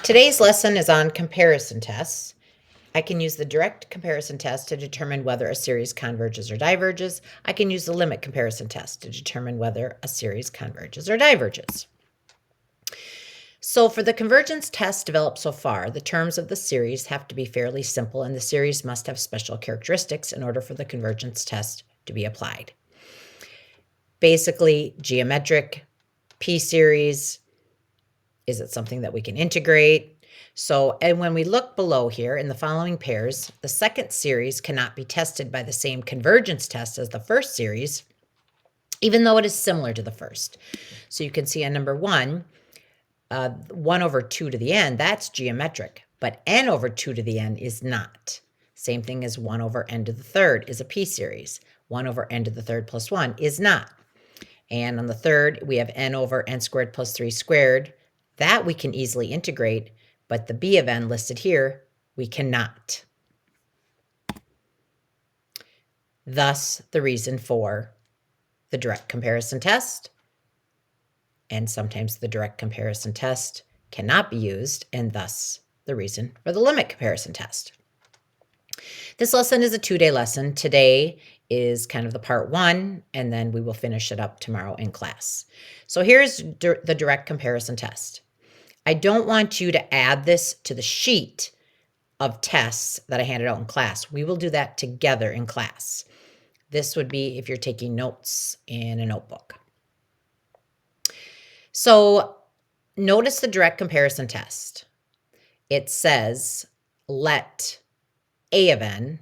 Today's lesson is on comparison tests. I can use the direct comparison test to determine whether a series converges or diverges. I can use the limit comparison test to determine whether a series converges or diverges. So for the convergence test developed so far, the terms of the series have to be fairly simple, and the series must have special characteristics in order for the convergence test to be applied. Basically, geometric, p-series, is it something that we can integrate? So, and when we look below here in the following pairs, the second series cannot be tested by the same convergence test as the first series, even though it is similar to the first. So you can see on number 1, 1 over 2 to the n, that's geometric, but n over 2 to the n is not. Same thing as 1 over n to the third is a p-series. 1 over n to the third plus 1 is not. And on the third, we have n over n squared plus 3 squared. That we can easily integrate, but the b of n listed here, we cannot. Thus, the reason for the direct comparison test, and sometimes the direct comparison test cannot be used, and thus the reason for the limit comparison test. This lesson is a 2-day lesson. Today is kind of the part 1, and then we will finish it up tomorrow in class. So here's the direct comparison test. I don't want you to add this to the sheet of tests that I handed out in class. We will do that together in class. This would be if you're taking notes in a notebook. So notice the direct comparison test. It says let a of n,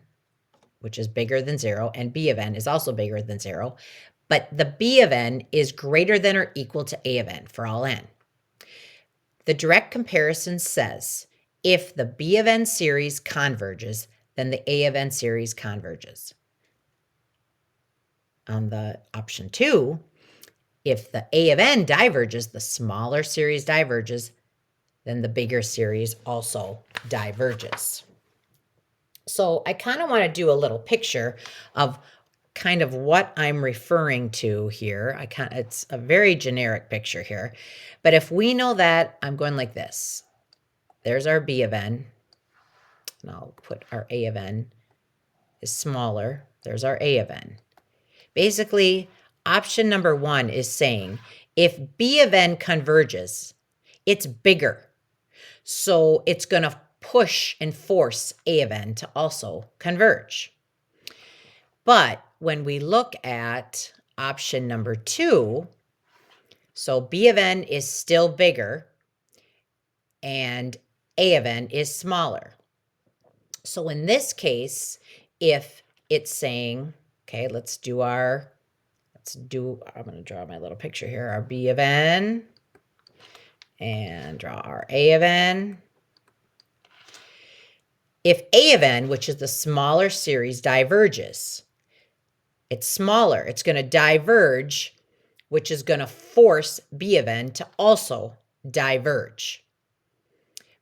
which is bigger than 0, and b of n is also bigger than 0, but the b of n is greater than or equal to a of n for all n. The direct comparison says if the b of n series converges, then the a of n series converges. On the option 2, if the a of n diverges, the smaller series diverges, then the bigger series also diverges. So I kind of want to do a little picture of kind of what I'm referring to here. It's a very generic picture here. But if we know that, I'm going like this. There's our b of n. And I'll put our a of n is smaller. There's our a of n. Basically, option number 1 is saying if b of n converges, it's bigger. So it's going to push and force a of n to also converge. But when we look at option number 2, so b of n is still bigger and a of n is smaller. So in this case, if it's saying, okay, I'm going to draw my little picture here, our b of n, and draw our a of n. If a of n, which is the smaller series, diverges, it's smaller, it's going to diverge, which is going to force b of n to also diverge.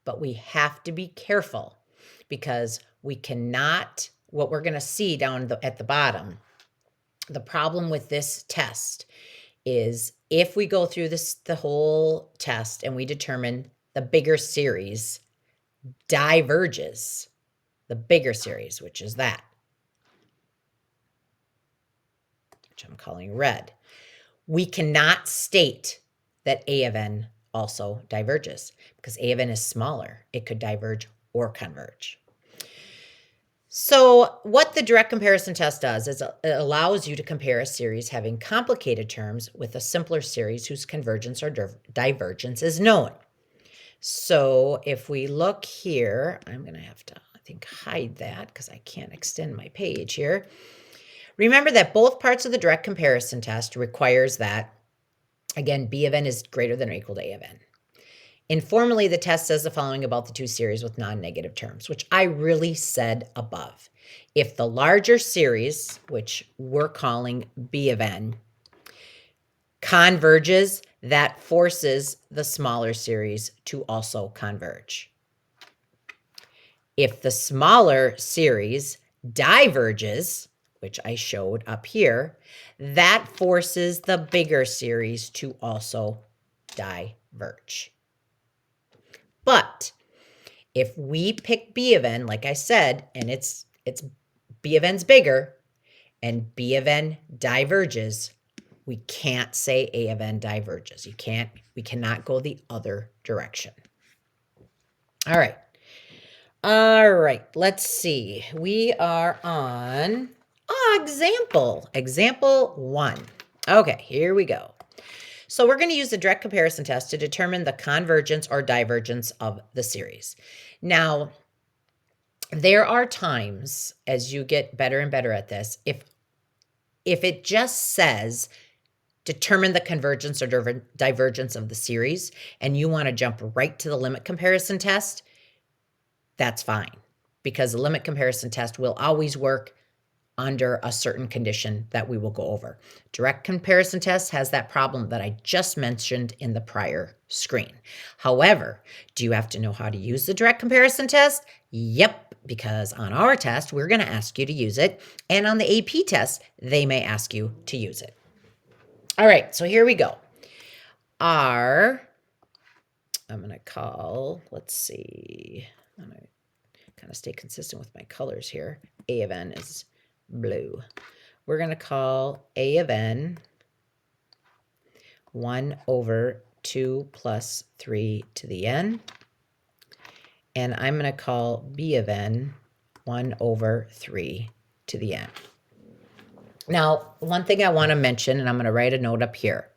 But we have to be careful because we cannot, what we're going to see down at the bottom, the problem with this test is if we go through the whole test and we determine the bigger series diverges, the bigger series, which is that, which I'm calling red, we cannot state that a of n also diverges because a of n is smaller. It could diverge or converge. So what the direct comparison test does is it allows you to compare a series having complicated terms with a simpler series whose convergence or divergence is known. So if we look here, I'm going to have to, I think, hide that because I can't extend my page here. Remember that both parts of the direct comparison test requires that, again, b of n is greater than or equal to a of n. Informally, the test says the following about the two series with non-negative terms, which I really said above. If the larger series, which we're calling b of n, converges, that forces the smaller series to also converge. If the smaller series diverges, which I showed up here, that forces the bigger series to also diverge. But if we pick B of n, like I said, and it's B of n's bigger and B of n diverges, we can't say A of n diverges. We cannot go the other direction. All right. All right, let's see. We are on example 1. Okay, here we go. So we're going to use the direct comparison test to determine the convergence or divergence of the series. Now, there are times as you get better and better at this, if it just says determine the convergence or divergence of the series and you want to jump right to the limit comparison test, that's fine, because the limit comparison test will always work under a certain condition that we will go over. Direct comparison test has that problem that I just mentioned in the prior screen. However, do you have to know how to use the direct comparison test? Yep, because on our test, we're going to ask you to use it. And on the AP test, they may ask you to use it. All right, so here we go. I'm going to call, let's see, I'm going to kind of stay consistent with my colors here. A of n is blue. We're going to call A of n 1 over 2 plus 3 to the n. And I'm going to call B of n 1 over 3 to the n. Now, one thing I want to mention, and I'm going to write a note up here.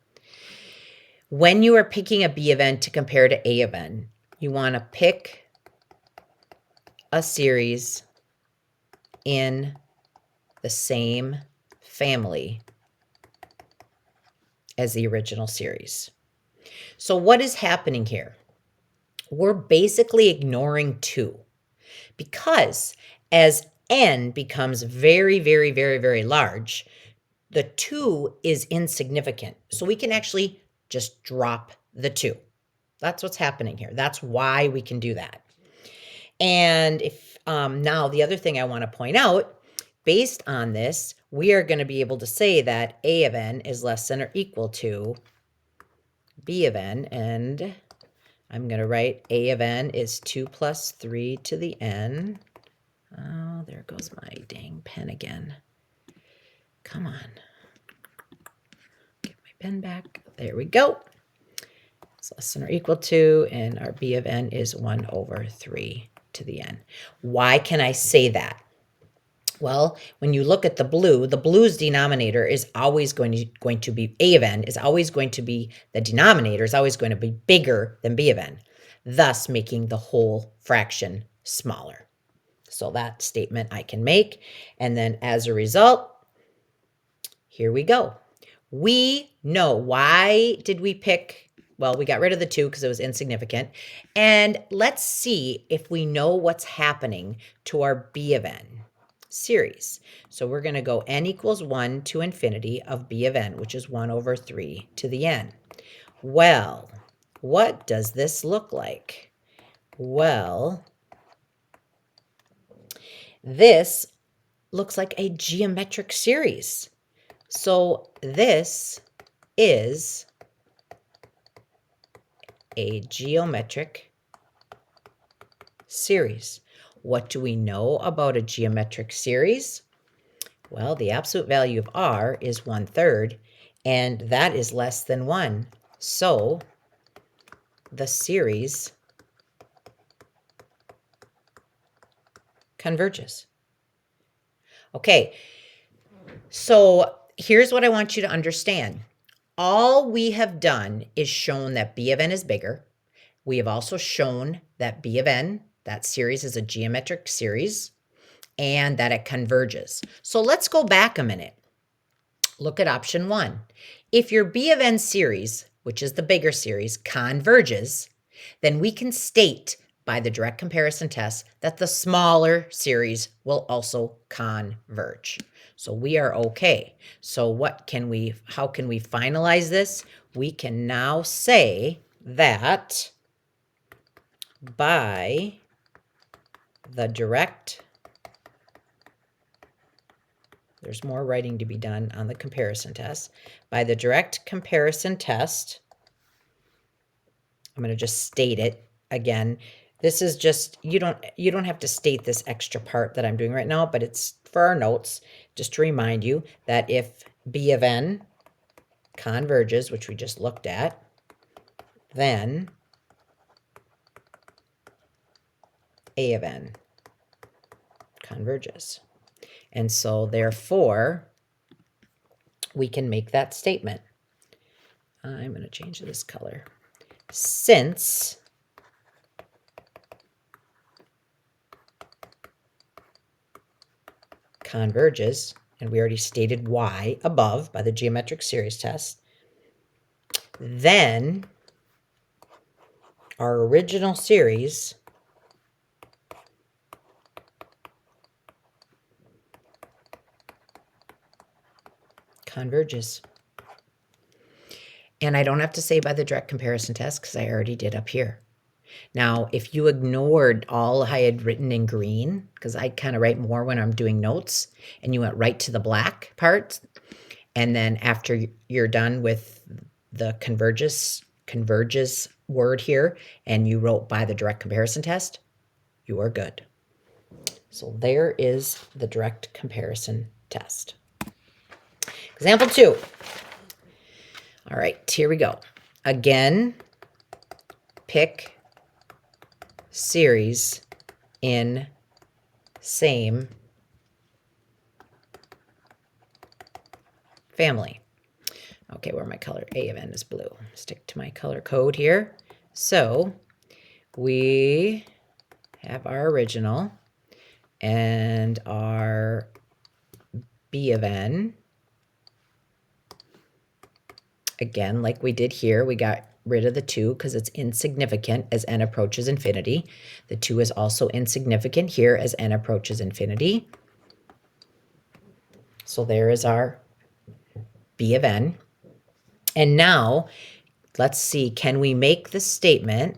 When you are picking a B of n to compare to A of n, you want to pick a series in the same family as the original series. So what is happening here? We're basically ignoring 2 because as n becomes very, very, very, very large, the 2 is insignificant. So we can actually just drop the 2. That's what's happening here. That's why we can do that. And if now the other thing I want to point out, based on this, we are going to be able to say that A of n is less than or equal to B of n, and I'm going to write A of n is 2 plus 3 to the n. Oh, there goes my dang pen again. Come on. Get my pen back. There we go. It's less than or equal to, and our B of n is 1 over 3 to the n. Why can I say that? Well, when you look at the blue's denominator is always going to be A of n is always going to be, the denominator is always going to be bigger than B of n, thus making the whole fraction smaller. So that statement I can make. And then as a result, here we go. We know, why did we pick, well, we got rid of the 2 because it was insignificant. And let's see if we know what's happening to our B of n series. So we're going to go n equals 1 to infinity of B of n, which is 1 over 3 to the n. Well, what does this look like? Well, this looks like a geometric series. So this is a geometric series. What do we know about a geometric series? Well, the absolute value of r is 1/3, and that is less than 1. So the series converges. Okay, so here's what I want you to understand. All we have done is shown that B of n is bigger. We have also shown that B of n, that series, is a geometric series and that it converges. So let's go back a minute. Look at option 1. If your B of n series, which is the bigger series, converges, then we can state by the direct comparison test that the smaller series will also converge. So we are okay. So how can we finalize this? We can now say that by the direct, there's more writing to be done on the comparison test. By the direct comparison test, I'm going to just state it again, this is just, you don't have to state this extra part that I'm doing right now, but it's for our notes, just to remind you that if B of n converges, which we just looked at, then A of n converges. And so therefore, we can make that statement. I'm going to change this color. Since converges, and we already stated why above by the geometric series test, then our original series converges. And I don't have to say by the direct comparison test because I already did up here. Now, if you ignored all I had written in green, because I kind of write more when I'm doing notes, and you went right to the black part, and then after you're done with the converges word here, and you wrote by the direct comparison test, you are good. So there is the direct comparison test. Example 2. All right, here we go. Again, pick series in same family. Okay, where my color A of n is blue. Stick to my color code here. So we have our original and our B of n. Again, like we did here, we got rid of the 2 because it's insignificant as n approaches infinity. The 2 is also insignificant here as n approaches infinity. So there is our B of n. And now, let's see, can we make the statement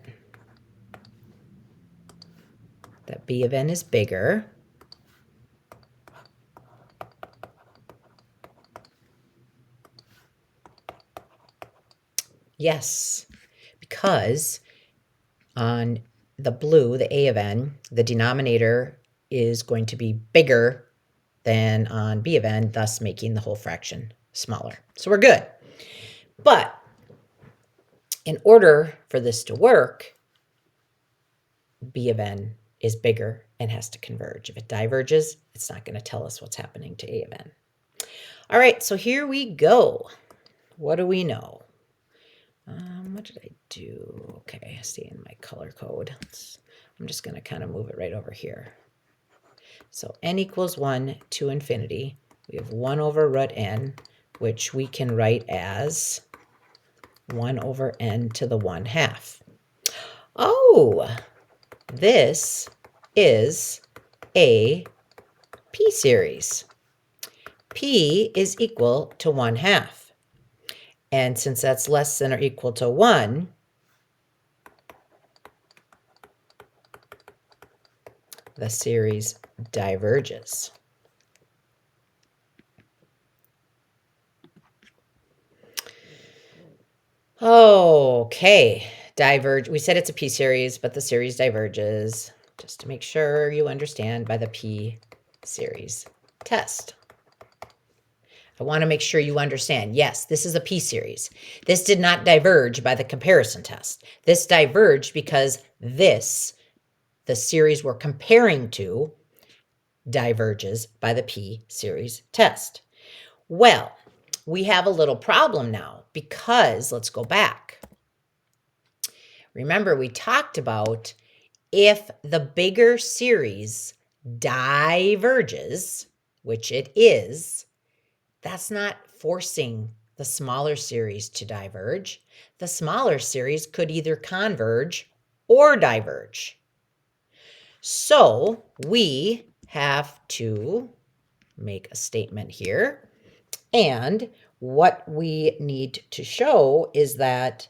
that B of n is bigger? Yes, because on the blue, the A of n, the denominator is going to be bigger than on B of n, thus making the whole fraction smaller. So we're good. But in order for this to work, B of n is bigger and has to converge. If it diverges, it's not going to tell us what's happening to A of n. All right, so here we go. What do we know? What did I do? Okay, stay in my color code. I'm just going to kind of move it right over here. So n equals 1 to infinity. We have 1 over root n, which we can write as 1 over n to the 1/2. Oh, this is a p-series. P is equal to 1/2. And since that's less than or equal to 1, the series diverges. Okay, diverge. We said it's a p-series, but the series diverges. Just to make sure you understand by the p-series test. I want to make sure you understand, yes, this is a p-series. This did not diverge by the comparison test. This diverged because this, the series we're comparing to, diverges by the p-series test. Well, we have a little problem now because, let's go back. Remember, we talked about if the bigger series diverges, which it is, that's not forcing the smaller series to diverge. The smaller series could either converge or diverge. So we have to make a statement here. And what we need to show is that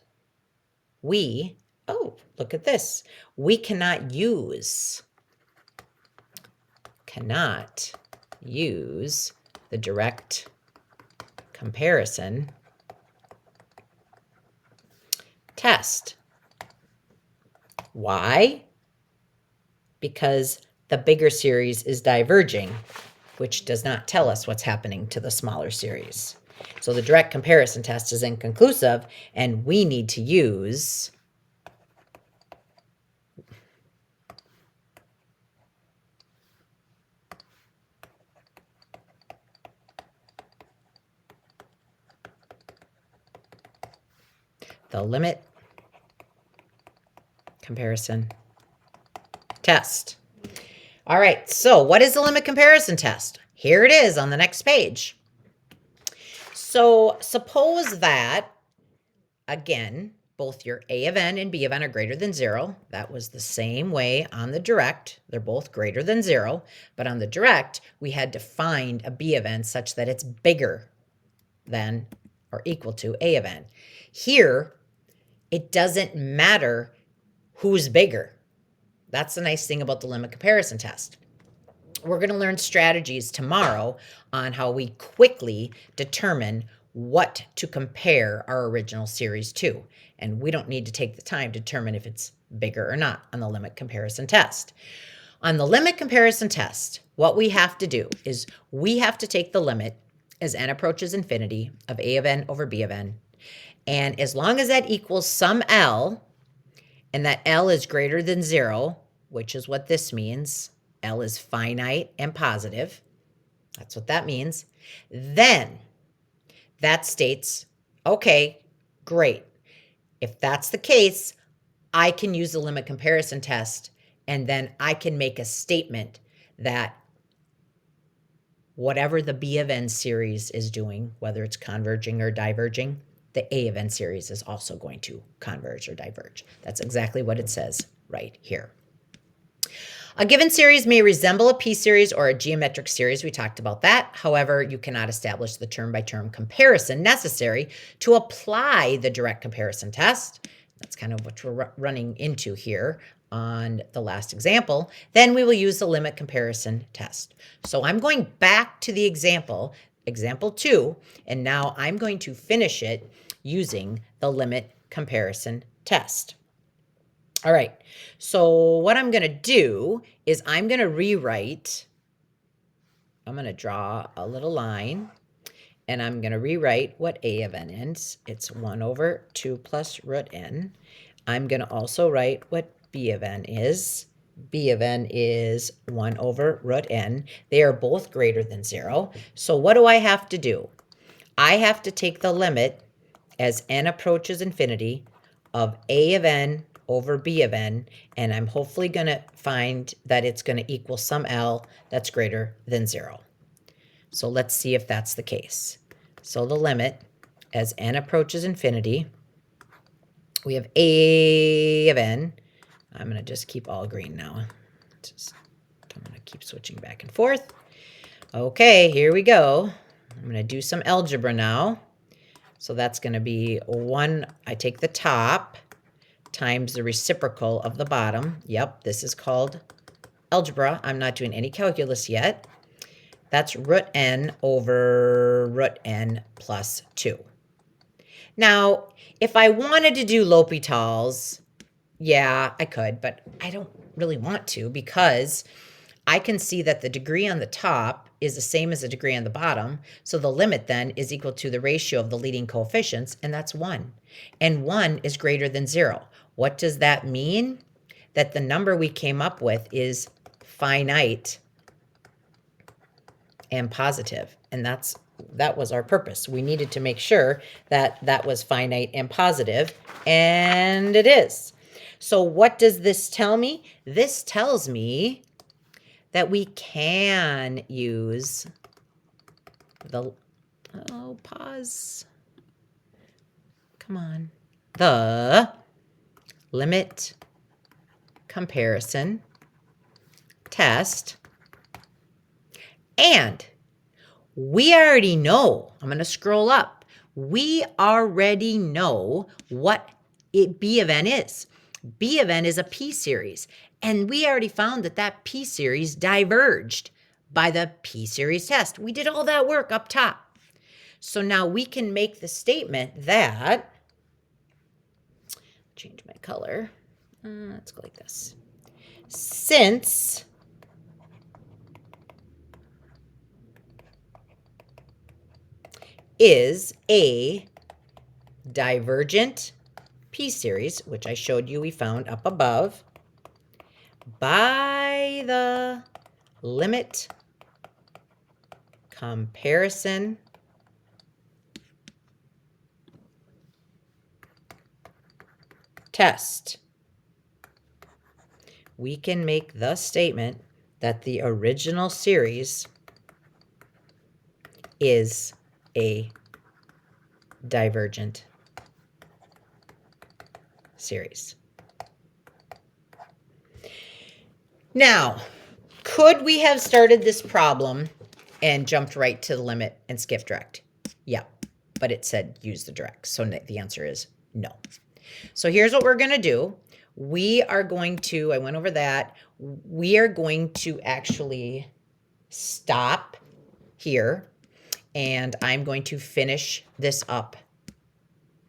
we, oh, look at this. We cannot use the direct comparison test Why? Because the bigger series is diverging, which does not tell us what's happening to the smaller series. So the direct comparison test is inconclusive, and we need to use the limit comparison test. All right, so what is the limit comparison test? Here it is on the next page. So suppose that, again, both your A of n and B of n are greater than 0. That was the same way on the direct. They're both greater than 0. But on the direct, we had to find a B of n such that it's bigger than or equal to A of n. Here, it doesn't matter who's bigger. That's the nice thing about the limit comparison test. We're going to learn strategies tomorrow on how we quickly determine what to compare our original series to. And we don't need to take the time to determine if it's bigger or not on the limit comparison test. On the limit comparison test, what we have to do is we have to take the limit as n approaches infinity of A of n over B of n. And as long as that equals some L, and that L is greater than 0, which is what this means, L is finite and positive, that's what that means, then that states, okay, great. If that's the case, I can use the limit comparison test, and then I can make a statement that whatever the B of n series is doing, whether it's converging or diverging, the A of n series is also going to converge or diverge. That's exactly what it says right here. A given series may resemble a p-series or a geometric series. We talked about that. However, you cannot establish the term-by-term comparison necessary to apply the direct comparison test. That's kind of what we're running into here on the last example. Then we will use the limit comparison test. So I'm going back to the example 2, and now I'm going to finish it using the limit comparison test. All right, so what I'm going to do is I'm going to rewrite, I'm going to draw a little line, and I'm going to rewrite what A of n is. It's 1 over 2 plus root n. I'm going to also write what B of n is. B of n is 1 over root n. They are both greater than 0. So what do I have to do? I have to take the limit as n approaches infinity of A of n over B of n, and I'm hopefully going to find that it's going to equal some L that's greater than 0. So let's see if that's the case. So the limit as n approaches infinity, we have A of n. I'm going to just keep all green now. I'm going to keep switching back and forth. Okay, here we go. I'm going to do some algebra now. So that's going to be 1, I take the top, times the reciprocal of the bottom. Yep, this is called algebra. I'm not doing any calculus yet. That's root n over root n plus 2. Now, if I wanted to do L'Hopital's, yeah, I could, but I don't really want to because I can see that the degree on the top is the same as the degree on the bottom. So the limit then is equal to the ratio of the leading coefficients, and that's 1. And 1 is greater than 0. What does that mean? That the number we came up with is finite and positive. And that was our purpose. We needed to make sure that that was finite and positive, and it is. So what does this tell me? This tells me that we can use the, pause. Come on. The limit comparison test. And we already know, I'm going to scroll up. We already know what B of n is. B of n is a p-series. And we already found that that p-series diverged by the p-series test. We did all that work up top. So now we can make the statement that, change my color. let's go like this. Since is a divergent p-series, which I showed you we found up above, by the limit comparison test, we can make the statement that the original series is a divergent series. Now, could we have started this problem and jumped right to the limit and skipped direct? Yeah, but it said use the direct. So the answer is no. So here's what we're going to do. We are going to, I went over that. We are going to actually stop here, and I'm going to finish this up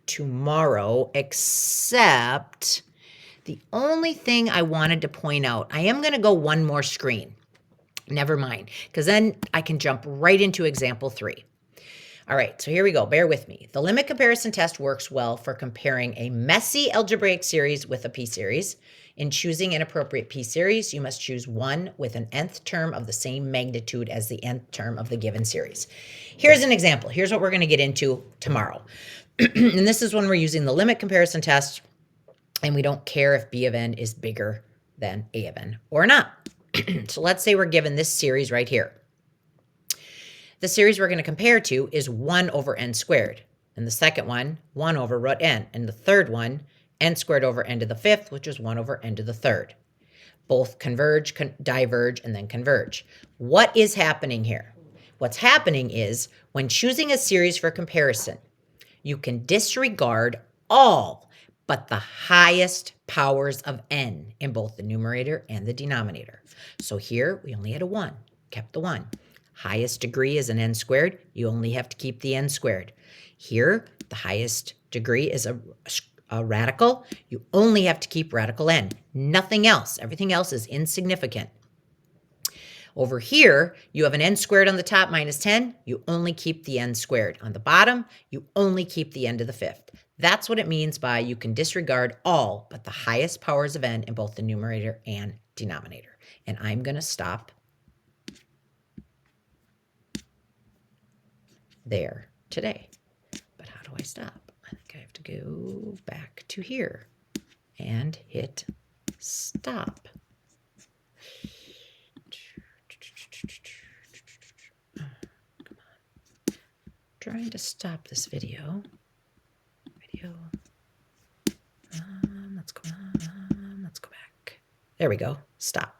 tomorrow, except the only thing I wanted to point out, I am going to go one more screen. Never mind, because then I can jump right into example 3. All right, so here we go. Bear with me. The limit comparison test works well for comparing a messy algebraic series with a p-series. In choosing an appropriate p-series, you must choose one with an nth term of the same magnitude as the nth term of the given series. Here's an example. Here's what we're going to get into tomorrow. And this is when we're using the limit comparison test, and we don't care if b of n is bigger than a of n or not. So let's say we're given this series right here. The series we're going to compare to is 1 over n squared. And the second one, 1 over root n. And the third one, n squared over n to the fifth, which is 1 over n to the third. Both converge, diverge, and then converge. What is happening here? What's happening is when choosing a series for comparison, you can disregard all but the highest powers of n in both the numerator and the denominator. So here we only had a 1, kept the 1. Highest degree is an n squared. You only have to keep the n squared. Here, the highest degree is a radical. You only have to keep radical n. Nothing else. Everything else is insignificant. Over here, you have an n squared on the top minus 10. You only keep the n squared. On the bottom, you only keep the n to the fifth. That's what it means by you can disregard all but the highest powers of n in both the numerator and denominator. And I'm going to stop there today. But how do I stop? I think I have to go back to here and hit stop. Come on. Trying to stop this video. Let's go back. There we go. Stop.